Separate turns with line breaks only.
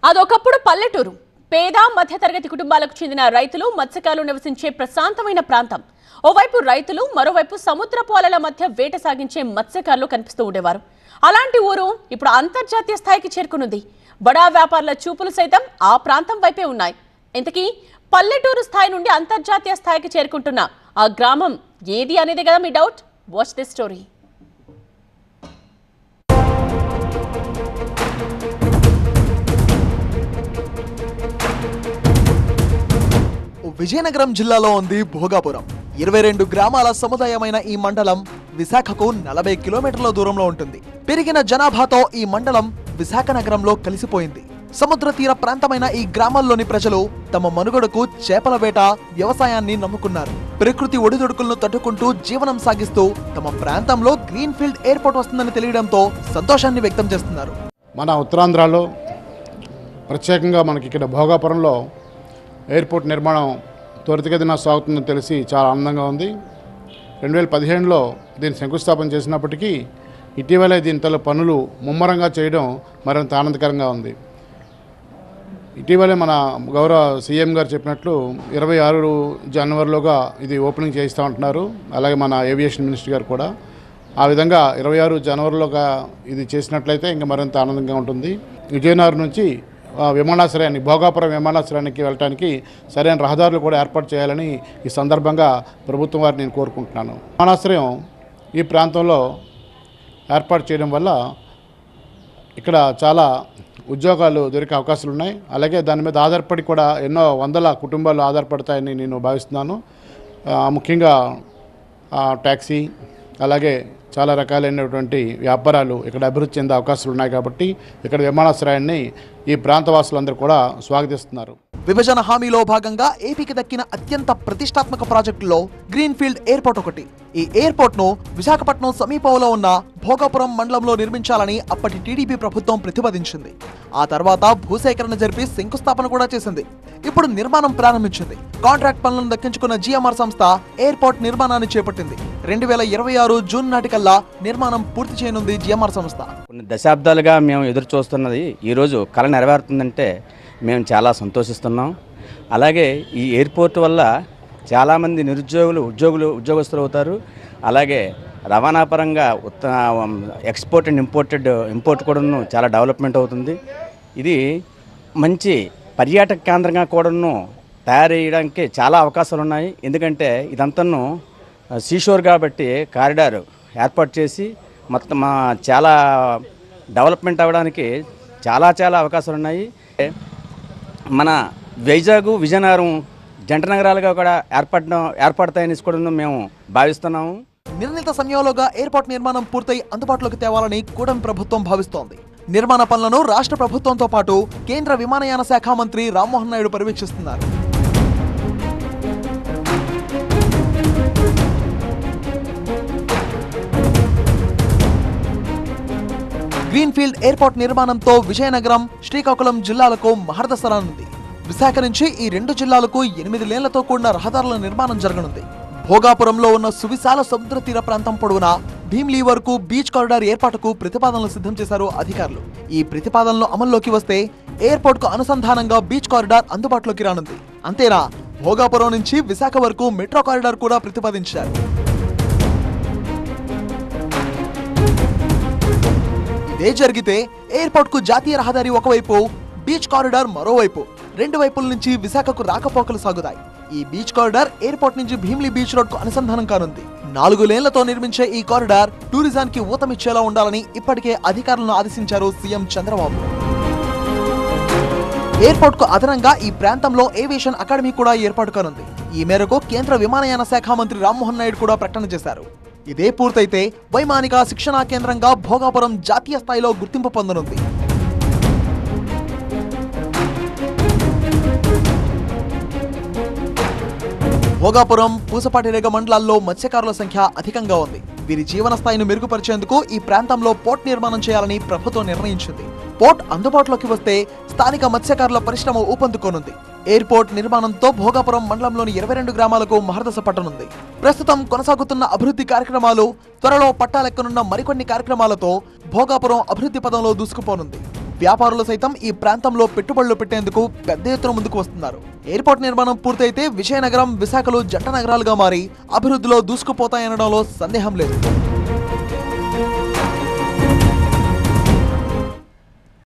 అదొకప్పుడు పల్లెటూరు. పేద మధ్యతరగతి కుటుంబాలకు చెందిన రైతులు మత్స్యకారులు నివసించే ప్రశాంతమైన ప్రాంతం. ఓవైపు రైతులు, మరోవైపు సముద్రపు అలల మధ్య వేట సాగించే మత్స్యకారులు కనిపిస్తూ ఉండేవారు. అలాంటి ఊరు ఇప్పుడు అంతర్జాతీయ స్థాయికి చేరుకునుంది. బడా వ్యాపారుల చూపులు సైతం ఆ ప్రాంతం వైపే ఉన్నాయి. ఇంతకీ పల్లెటూరు స్థాయి నుండి అంతర్జాతీయ స్థాయికి చేరుకుంటున్న ఆ గ్రామం ఏది అనేది కదా మీ doubt. Watch this story.
Vizianagaram జిల్లాలో ఉంది భోగాపురం. 22 గ్రామాల సముదాయమైన ఈ మండలం విశాఖకు 40 కిలోమీటర్ల దూరంలో ఉంటుంది. పెరిగిన జనాభాతో ఈ మండలం విశాఖ నగరంలో కలిసిపోయింది. సముద్ర తీర ప్రాంతమైన ఈ గ్రామాల్లోని ప్రజలు తమ మనుగడకు చేపల వేట, వ్యవసాయాన్ని నమ్ముకున్నారు. ప్రకృతి ఒడిదుడుకులను తట్టుకుంటూ జీవనం సాగిస్తూ తమ ప్రాంతంలో గ్రీన్ ఫీల్డ్ ఎయిర్పోర్ట్ వస్తుందని తెలియడంతో సంతోషాన్ని వ్యక్తం చేస్తున్నారు.
మన ఉత్తరాంధ్రలో ప్రత్యేకంగా మనకి ఇక్కడ భోగాపురంలో ఎయిర్పోర్ట్ నిర్మాణం త్వరితగతిన సాగుతుందని తెలిసి చాలా ఆనందంగా ఉంది. 2015లో దీన్ని శంకుస్థాపన చేసినప్పటికీ ఇటీవలే దీంతో పనులు ముమ్మరంగా చేయడం మరింత ఆనందకరంగా ఉంది. ఇటీవలే మన గౌరవ సీఎం గారు చెప్పినట్లు 26 జనవరిలోగా ఇది ఓపెనింగ్ చేస్తూ ఉంటున్నారు. అలాగే మన ఏవియేషన్ మినిస్టర్ గారు కూడా ఆ విధంగా 26 జనవరిలోగా ఇది చేసినట్లయితే ఇంకా మరింత ఆనందంగా ఉంటుంది. విజయనగరం నుంచి విమానాశ్రయాన్ని, భోగాపురం విమానాశ్రయానికి వెళ్ళడానికి సరైన రహదారులు కూడా ఏర్పాటు చేయాలని ఈ సందర్భంగా ప్రభుత్వం వారిని నేను కోరుకుంటున్నాను. విమానాశ్రయం ఈ ప్రాంతంలో ఏర్పాటు చేయడం వల్ల ఇక్కడ చాలా ఉద్యోగాలు దొరికే అవకాశాలు ఉన్నాయి. అలాగే దాని మీద ఆధారపడి కూడా ఎన్నో వందల కుటుంబాలు ఆధారపడతాయని నేను భావిస్తున్నాను. ముఖ్యంగా ట్యాక్సీ, అలాగే చాలా రకాలైనటువంటి వ్యాపారాలు ఇక్కడ అభివృద్ధి చెందే అవకాశాలు ఉన్నాయి. కాబట్టి ఇక్కడ విమానాశ్రయాన్ని ఈ ప్రాంతవాసులందరూ కూడా స్వాగతిస్తున్నారు.
విభజన హామీలో భాగంగా ఏపీకి దక్కిన అత్యంత ప్రతిష్టాత్మక ప్రాజెక్టులో గ్రీన్ ఫీల్డ్ ఎయిర్పోర్ట్ ఒకటి. ఈ ఎయిర్పోర్ట్ ను విశాఖపట్నం సమీపంలో ఉన్న భోగాపురం మండలంలో నిర్మించాలని అప్పటి టీడీపీ ప్రభుత్వం ప్రతిపాదించింది. ఆ తర్వాత భూసేకరణ జరిపి శంకుస్థాపన కూడా చేసింది. ఇప్పుడు నిర్మాణం ప్రారంభించింది. కాంట్రాక్ట్ పనులను దక్కించుకున్న జిఎంఆర్ సంస్థ ఎయిర్పోర్ట్ నిర్మాణాన్ని చేపట్టింది. 2026 జూన్ నాటికల్లా నిర్మాణం పూర్తి చేయనుంది జిఎంఆర్ సంస్థ.
కొన్ని దశాబ్దాలుగా మేము ఎదురు చూస్తున్నది ఈరోజు కళ నెరవేరుతుందంటే మేము చాలా సంతోషిస్తున్నాం. అలాగే ఈ ఎయిర్పోర్ట్ వల్ల చాలామంది ఉద్యోగస్తులు అవుతారు. అలాగే రవాణా పరంగా ఎక్స్పోర్ట్ అండ్ ఇంపోర్ట్ కూడాను చాలా డెవలప్మెంట్ అవుతుంది. ఇది మంచి పర్యాటక కేంద్రంగా కూడాను తయారు చేయడానికి చాలా అవకాశాలు ఉన్నాయి. ఎందుకంటే ఇదంతాను సీషోర్ కాబట్టి కారిడార్ ఏర్పాటు చేసి మొత్తం చాలా డెవలప్మెంట్ అవ్వడానికి చాలా అవకాశాలు ఉన్నాయి. మన వైజాగ్, విజయనగరం జంట నగరాలుగా కూడా ఏర్పడతాయని కూడా మేము భావిస్తున్నాము.
నిర్ణీత సమయంలోగా ఎయిర్పోర్ట్ నిర్మాణం పూర్తయి అందుబాటులోకి తేవాలని కూటమి ప్రభుత్వం భావిస్తోంది. నిర్మాణ పనులను రాష్ట్ర ప్రభుత్వంతో పాటు కేంద్ర విమానయాన శాఖ మంత్రి రామ్మోహన్ నాయుడు పర్యవేక్షిస్తున్నారు. గ్రీన్ ఫీల్డ్ ఎయిర్పోర్ట్ నిర్మాణంతో విజయనగరం, శ్రీకాకుళం జిల్లాలకు మహర్దశరానుంది. విశాఖ నుంచి ఈ 2 జిల్లాలకు 8 లేన్లతో కూడిన రహదారుల నిర్మాణం జరగనుంది. భోగాపురంలో ఉన్న సువిశాల సముద్ర తీర ప్రాంతం పొడవునా భీమ్లీ వరకు బీచ్ కారిడార్ ఏర్పాటుకు ప్రతిపాదనలు సిద్ధం చేశారు అధికారులు. ఈ ప్రతిపాదనలు అమల్లోకి వస్తే ఎయిర్పోర్ట్ కు అనుసంధానంగా బీచ్ కారిడార్ అందుబాటులోకి రానుంది. అంతేనా, భోగాపురం నుంచి విశాఖ వరకు మెట్రో కారిడార్ కూడా ప్రతిపాదించారు. ఇదే జరిగితే ఎయిర్పోర్ట్ కు జాతీయ రహదారి ఒకవైపు, బీచ్ కారిడార్ మరోవైపు, 2 వైపుల నుంచి విశాఖకు రాకపోకలు సాగుతాయి. ఈ బీచ్ కారిడార్ ఎయిర్పోర్ట్ నుంచి భీమ్లీ బీచ్ రోడ్ కు అనుసంధానం కానుంది. 4 లేన్లతో నిర్మించే ఈ కారిడార్ టూరిజానికి ఊతమిచ్చేలా ఉండాలని ఇప్పటికే అధికారులను ఆదేశించారు సీఎం చంద్రబాబు. ఎయిర్పోర్ట్ కు అదనంగా ఈ ప్రాంతంలో ఏవియేషన్ అకాడమీ కూడా ఏర్పాటు కానుంది. ఈ మేరకు కేంద్ర విమానయాన శాఖ మంత్రి రామ్మోహన్ నాయుడు కూడా ప్రకటన చేశారు. ఇదే పూర్తయితే వైమానిక శిక్షణా కేంద్రంగా భోగాపురం జాతీయ స్థాయిలో గుర్తింపు పొందనుంది. భోగాపురం, పూసపాటిరేగ మండలాల్లో మత్స్యకారుల సంఖ్య అధికంగా ఉంది. వీరి జీవన స్థాయిని మెరుగుపరిచేందుకు ఈ ప్రాంతంలో పోర్ట్ నిర్మాణం చేయాలని ప్రభుత్వం నిర్ణయించింది. పోర్ట్ అందుబాటులోకి వస్తే స్థానిక మత్స్యకారుల పరిశ్రమ ఊపందుకోనుంది. ఎయిర్పోర్ట్ నిర్మాణంతో భోగాపురం మండలంలోని 22 గ్రామాలకు మహర్దశ పట్టనుంది. ప్రస్తుతం కొనసాగుతున్న అభివృద్ధి కార్యక్రమాలు, త్వరలో పట్టాలెక్కనున్న మరికొన్ని కార్యక్రమాలతో భోగాపురం అభివృద్ధి పదంలో దూసుకుపోనుంది. వ్యాపారులు సైతం ఈ ప్రాంతంలో పెట్టుబడులు పెట్టేందుకు పెద్ద ఎత్తున ముందుకు వస్తున్నారు. ఎయిర్పోర్ట్ నిర్మాణం పూర్తయితే విజయనగరం, విశాఖలు జంట నగరాలుగా మారి అభివృద్ధిలో దూసుకుపోతాయనడంలో సందేహం లేదు.